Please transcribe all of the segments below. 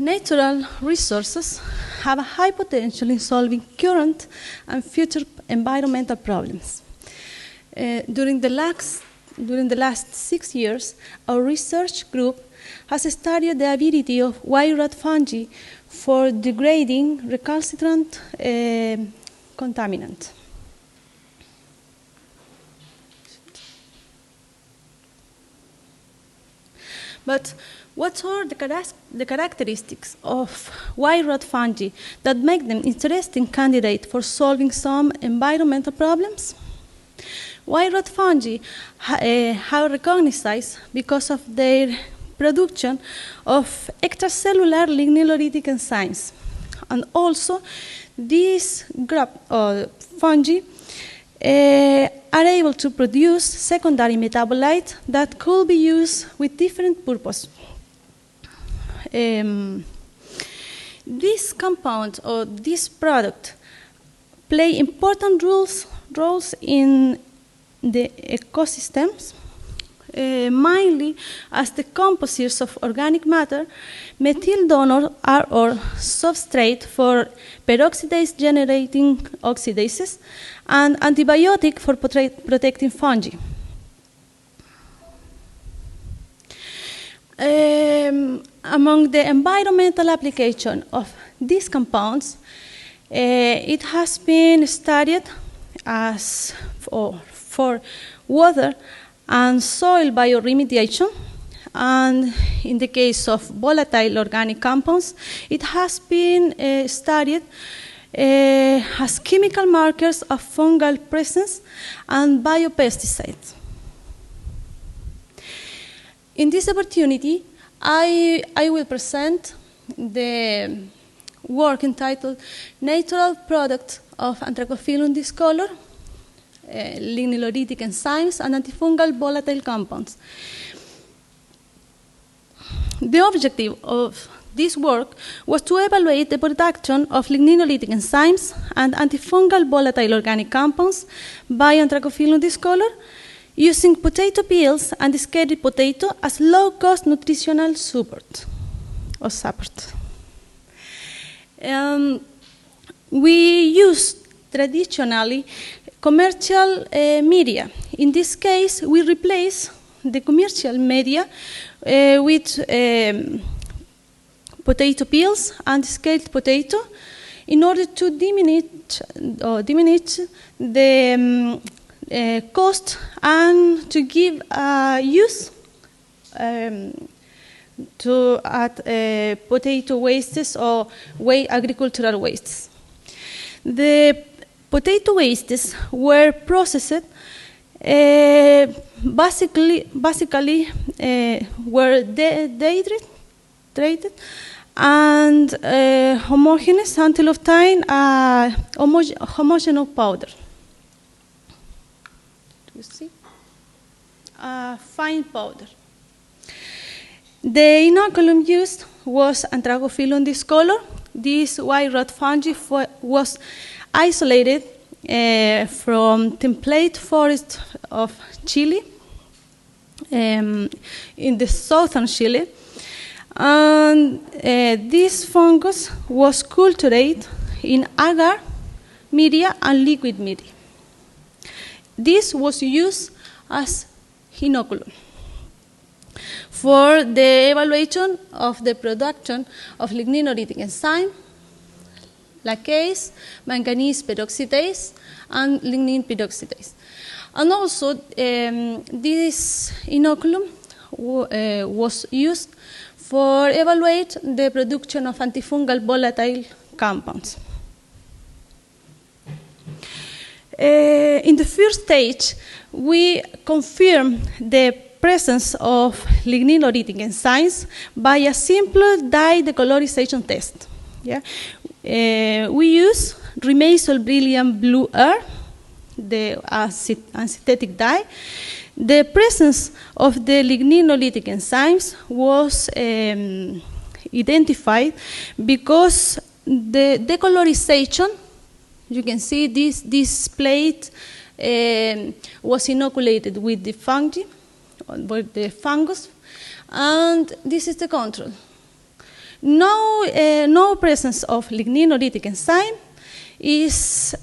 natural resources have a high potential in solving current and future environmental problems. During the last 6 years, our research group has studied the ability of wire rot fungi for degrading recalcitrant contaminant. But what are the characteristics of wire rot fungi that make them interesting candidates for solving some environmental problems? Wire rot fungi are recognized because of their production of extracellular ligninolytic enzymes. And also, these fungi are able to produce secondary metabolites that could be used with different purposes. This compound or this product play important roles in the ecosystems, mainly as the composites of organic matter, methyl donor are or substrate for peroxidase-generating oxidases, and antibiotic for protecting fungi. Among the environmental application of these compounds, it has been studied as for water and soil bioremediation, and in the case of volatile organic compounds, it has been studied as chemical markers of fungal presence and biopesticides. In this opportunity, I will present the work entitled Natural Product of Anthracophyllum discolor, Ligninolytic enzymes, and antifungal volatile compounds. The objective of this work was to evaluate the production of ligninolytic enzymes and antifungal volatile organic compounds by Anthracophyllum discolor using potato peels and discarded potato as low-cost nutritional support. We use traditionally commercial media. In this case, we replace the commercial media with potato peels and scaled potato in order to diminish the cost and to give use to potato wastes or agricultural wastes. The potato wastes were processed basically were dehydrated and homogeneous until obtain a homogeneous powder. Do you see? A fine powder. The inoculum used was Anthracophyllum discolor. This wire rot fungi was isolated from template forest of Chile, in the southern Chile, and this fungus was cultivated in agar media and liquid media. This was used as inoculum for the evaluation of the production of ligninolytic enzyme, lacase, manganese peroxidase, and lignin peroxidase. And also, this inoculum was used for evaluate the production of antifungal volatile compounds. In the first stage, we confirmed the presence of ligninolytic enzymes by a simple dye decolorization test. Yeah? We use Remesol Brilliant Blue Air, the synthetic dye. The presence of the ligninolytic enzymes was identified because the decolorization, you can see this plate was inoculated with the fungus, and this is the control. no presence of ligninolytic enzyme is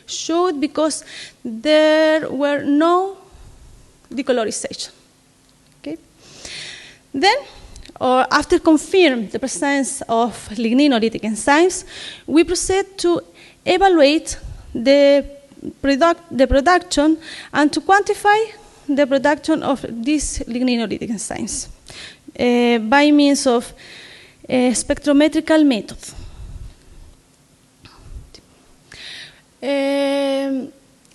showed because there were no decolorization. Okay? Then, or after confirm the presence of ligninolytic enzymes, we proceed to evaluate the production and to quantify the production of these ligninolytic enzymes by means of a spectrometrical method.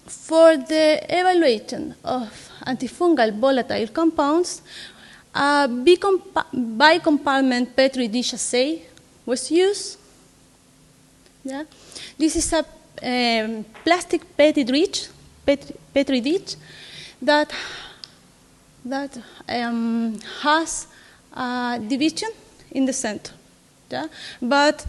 For the evaluation of antifungal volatile compounds, a bicompartment Petri dish assay was used. Yeah. This is a plastic Petri dish that has a division in the center. Yeah. But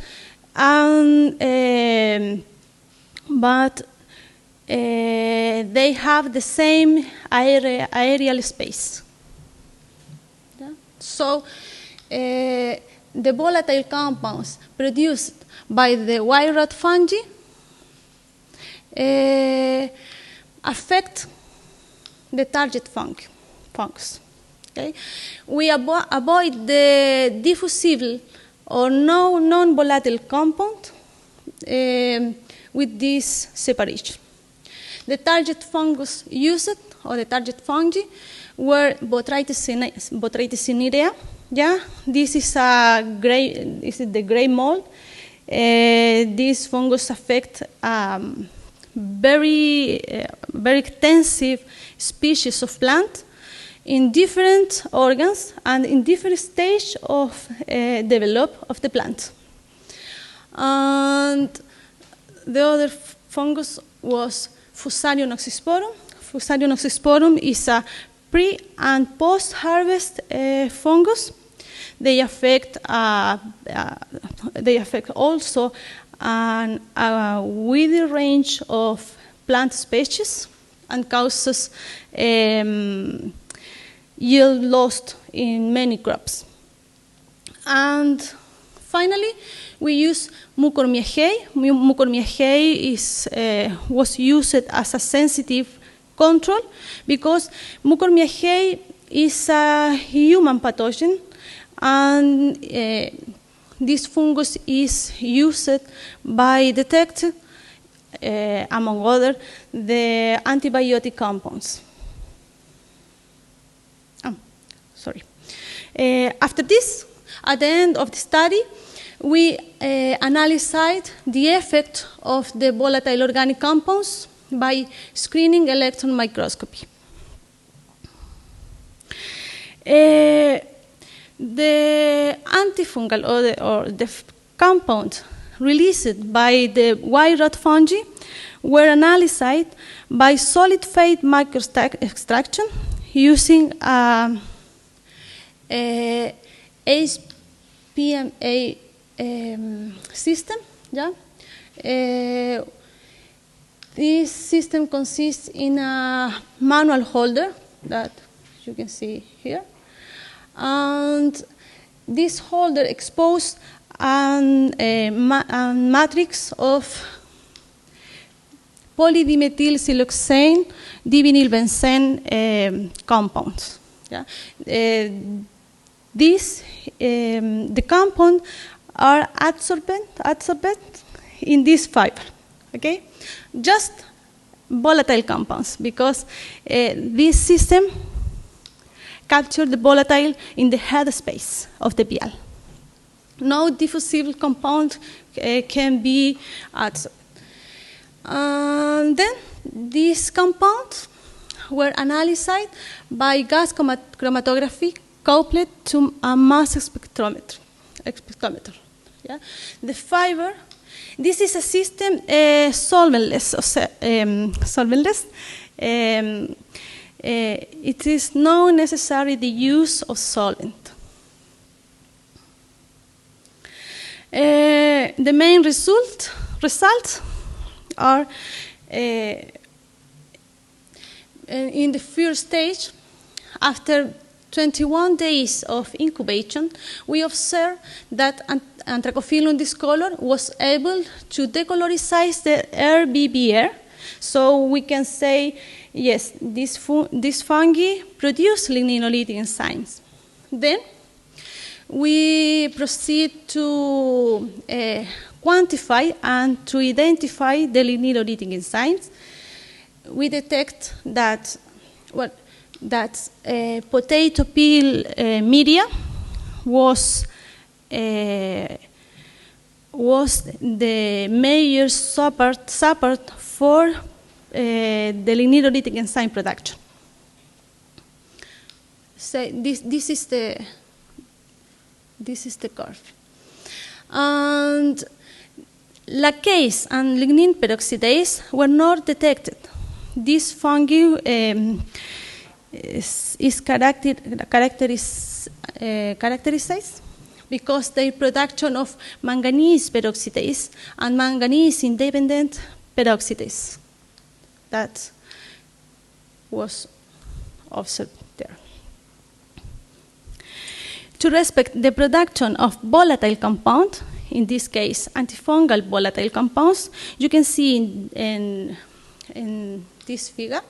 they have the same aerial space. Yeah? So the volatile compounds produced by the wire rot fungi affect the target fungus. Okay? We avoid the diffusible or non-volatile compound with this separation. The target fungus used, or the target fungi, were Botrytis cinerea. Yeah, this is the gray mold. These fungus affect very extensive species of plant in different organs and in different stage of development of the plant. And the other fungus was Fusarium oxysporum. Fusarium oxysporum is a pre- and post-harvest fungus. They affect also a wide range of plant species and causes yield loss in many crops. And finally, we use Mucormiaceae. Mucormiaceae was used as a sensitive control because Mucormiaceae is a human pathogen, and this fungus is used by detect, among other, the antibiotic compounds. After this, at the end of the study, we analyzed the effect of the volatile organic compounds by screening electron microscopy. The antifungal or the compound released by the wire rot fungi were analyzed by solid phase microextraction using HPMA system. Yeah? This system consists in a manual holder that you can see here. And this holder exposed a matrix of polydimethylsiloxane divinylbenzene compounds. Yeah? The compounds are adsorbed in this fiber. Okay, just volatile compounds because this system captures the volatile in the head space of the vial. No diffusible compound can be adsorbed. And then these compounds were analyzed by gas chromatography coupled to a mass spectrometer. Yeah? The fiber, this is a system solventless. It is not necessary the use of solvent. The main results are in the first stage, after 21 days of incubation, we observed that Anthracophyllum discolor was able to decolorize the RBBR. So we can say, yes, this fungi produce ligninolytic enzymes. Then we proceed to quantify and to identify the ligninolytic enzymes. We detect that, potato peel media was the major support for the ligninolytic enzyme production. So this is the curve. And lacase and lignin peroxidase were not detected. This fungi is characterized because their production of manganese peroxidase and manganese-independent peroxidase. That was observed there. To respect the production of volatile compound, in this case antifungal volatile compounds, you can see in this figure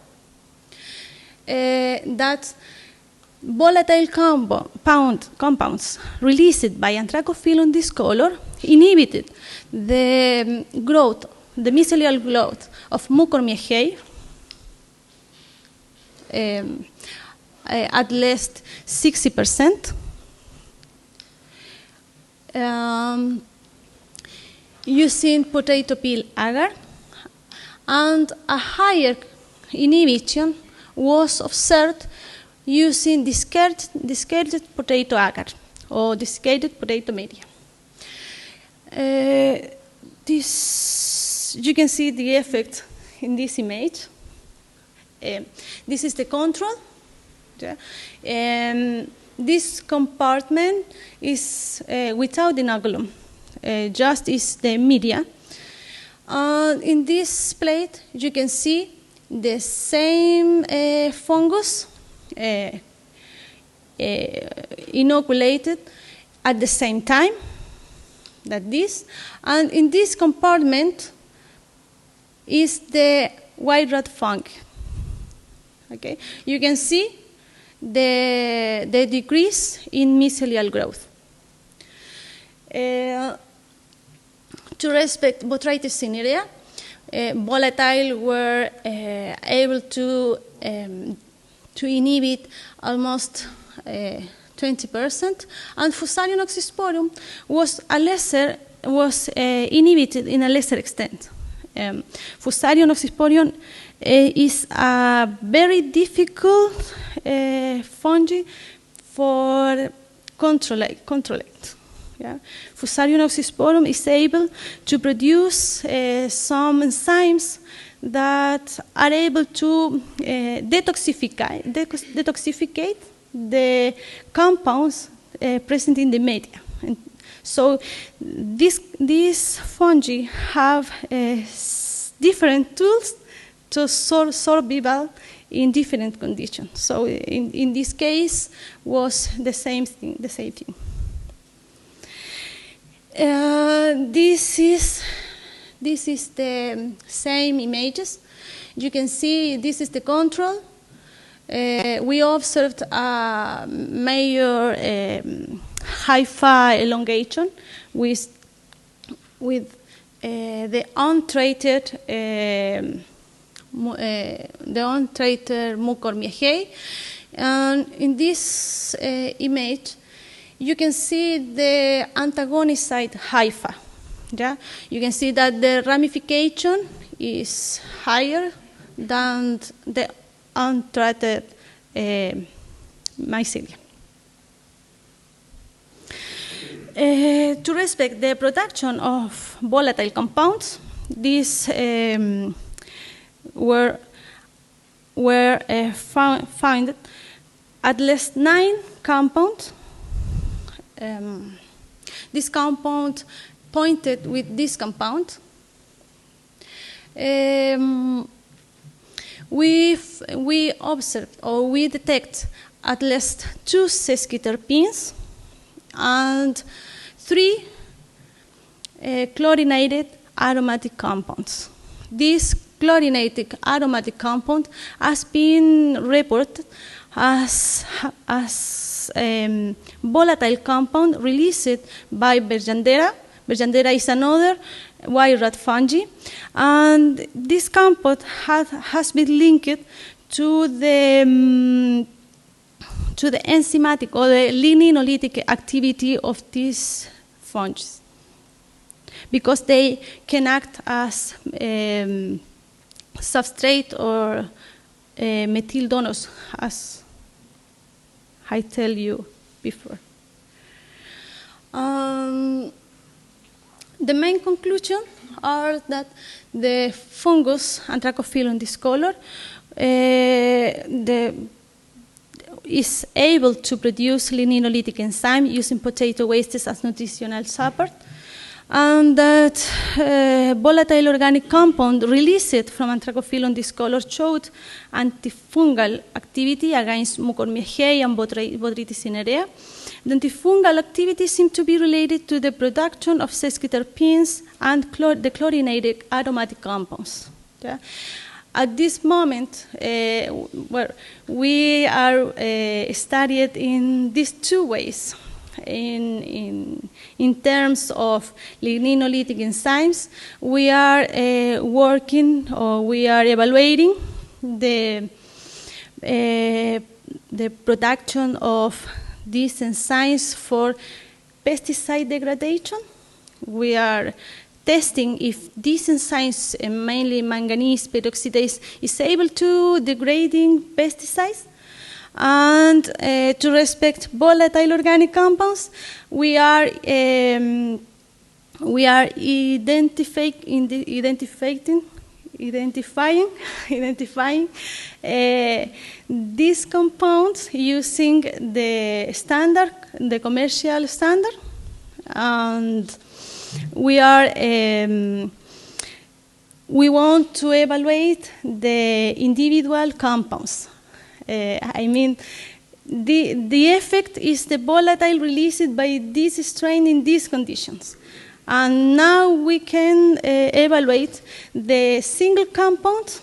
that volatile compounds released by Anthracophyllum discolor inhibited the growth, the mycelial growth of Mucormiaceae at least 60%. Using potato peel agar, and a higher inhibition was observed using discarded potato agar or discarded potato media. You can see the effect in this image. This is the control. This compartment is without inoculum, just is the media. In this plate, you can see the same fungus inoculated at the same time, that this. And in this compartment is the white rot fungi. Okay, you can see the decrease in mycelial growth. To respect botrytis cinerea, volatile were able to inhibit almost 20%, and Fusarium oxysporum was inhibited in a lesser extent. Fusarium oxysporum is a very difficult fungi for controlate. Yeah. Fusarium oxysporum is able to produce some enzymes that are able to detoxificate the compounds present in the media. And so these fungi have different tools to survive in different conditions. So in this case was the same thing. This is the same images. You can see this is the control. We observed a major hypha elongation with the untreated Mucormiaceae. And in this image, you can see the antagonicide hypha. Yeah? You can see that the ramification is higher than the untreated mycelia. To respect the production of volatile compounds, these were found at least 9 compounds. This compound pointed with this compound. we observed or we detect at least 2 sesquiterpenes and 3 chlorinated aromatic compounds. This chlorinated aromatic compound has been reported as volatile compound released by Bergendera. Bergendera is another wire rat fungi, and this compound has been linked to the enzymatic or the ligninolytic activity of these fungi, because they can act as substrate or methyl donors, as I tell you before. The main conclusion are that the fungus Anthracophyllum discolor is able to produce ligninolytic enzyme using potato wastes as nutritional support, and that volatile organic compound released from Anthracophyllum discolor showed antifungal activity against Mucormiaceae and Botrytis cinerea. The antifungal activity seemed to be related to the production of sesquiterpenes and the chlorinated aromatic compounds. Yeah? At this moment, we are studied in these 2 ways. In terms of ligninolytic enzymes, we are working, or we are evaluating the production of these enzymes for pesticide degradation. We are testing if these enzymes, mainly manganese peroxidase, is able to degrading pesticides. And to respect volatile organic compounds, we are identifying these compounds using the commercial standard, and we want to evaluate the individual compounds. I mean, the effect is the volatile released by this strain in these conditions. And now we can evaluate the single compound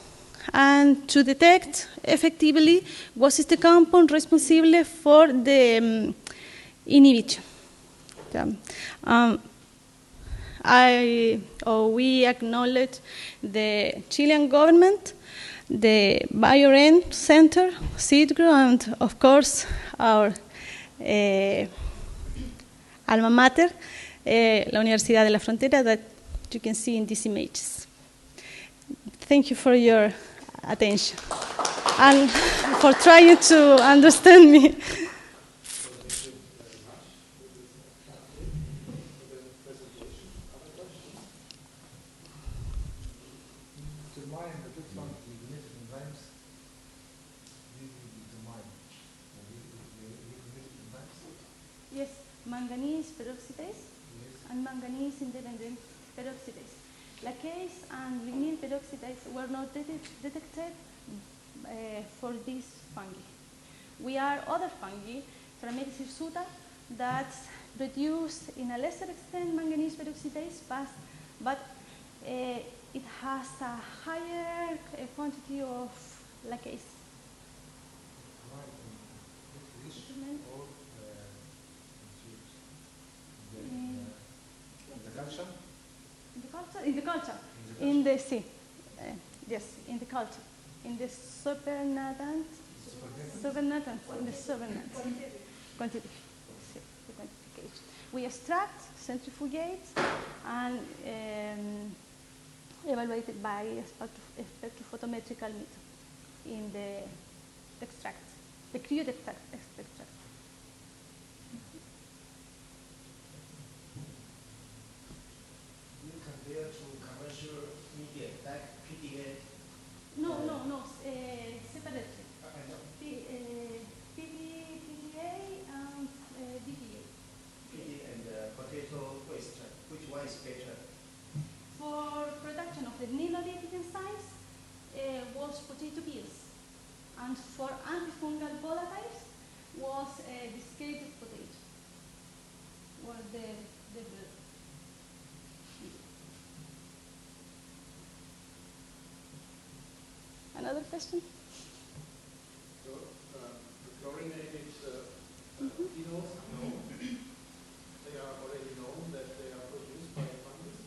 and to detect effectively what is the compound responsible for the inhibition. We acknowledge the Chilean government, the BioRen Center, CIDGRO, and of course our alma mater, la Universidad de la Frontera, that you can see in these images. Thank you for your attention and for trying to understand me. Yes, manganese peroxidase and manganese independent peroxidase. Lacase and lignin peroxidase were not detected for these fungi. We are other fungi, Trameris hirsuta, that produce in a lesser extent manganese peroxidase, but it has a higher quantity of lacase. In the culture, in the sea, yes, in the culture, in the supernatant, in the supernatant quantity, the quantification. We extract, centrifugate, and evaluate it by a spectrophotometrical method in the extract, the crude extract. Compared to commercial media like PDA? No, separately. PDA and DDA. PDA and potato waste, which one is better? For production of the ligninolytic enzymes was potato peels. for antifungal volatiles was desiccated potato. Was the Another question? So, the chlorinated phenols, they are already known that they are produced by fungus.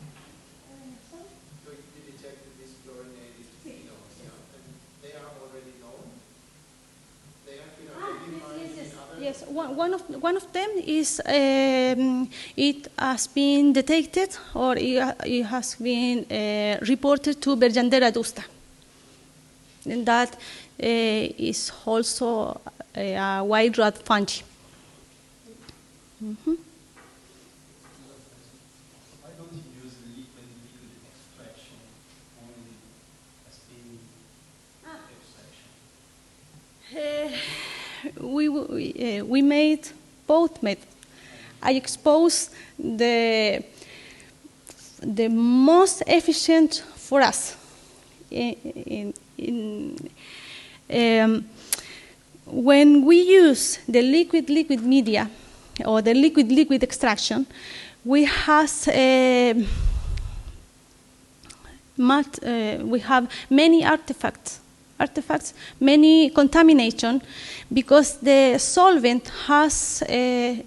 Sorry? So you detected these chlorinated phenols, yeah, and they are already known. They have been identified in other. Yes, one of them is it has been detected, or it has been reported to Bergendera adusta. And that is also a wild rot fungi. Mm-hmm. Why don't you use liquid extraction only as being extraction? We made both methods. I exposed the most efficient for us. When we use the liquid media or the liquid extraction, we have many artifacts, many contamination, because the solvent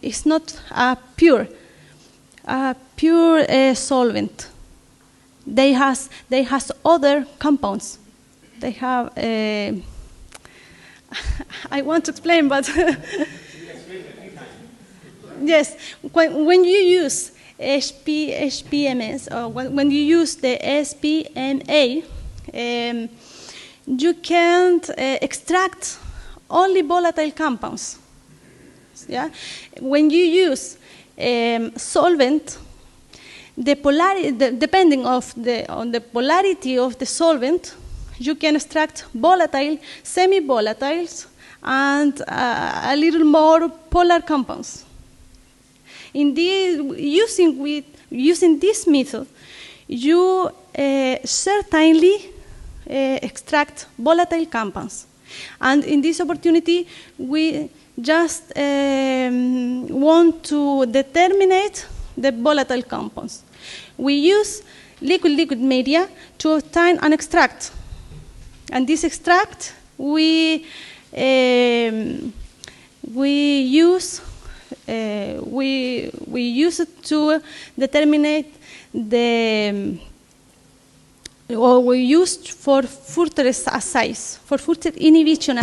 is not a pure solvent. They has other compounds. They have. I want to explain, but yes, when you use HPMS, or when you use the SPMA, you can't extract only volatile compounds. Yeah, when you use solvent, depending on the polarity of the solvent, you can extract volatile, semi-volatiles, and a little more polar compounds. Using this method, you certainly extract volatile compounds. And in this opportunity, we just want to determine the volatile compounds. We use liquid media to obtain an extract. And this extract we use it to determine or we used for further assays, for further inhibition.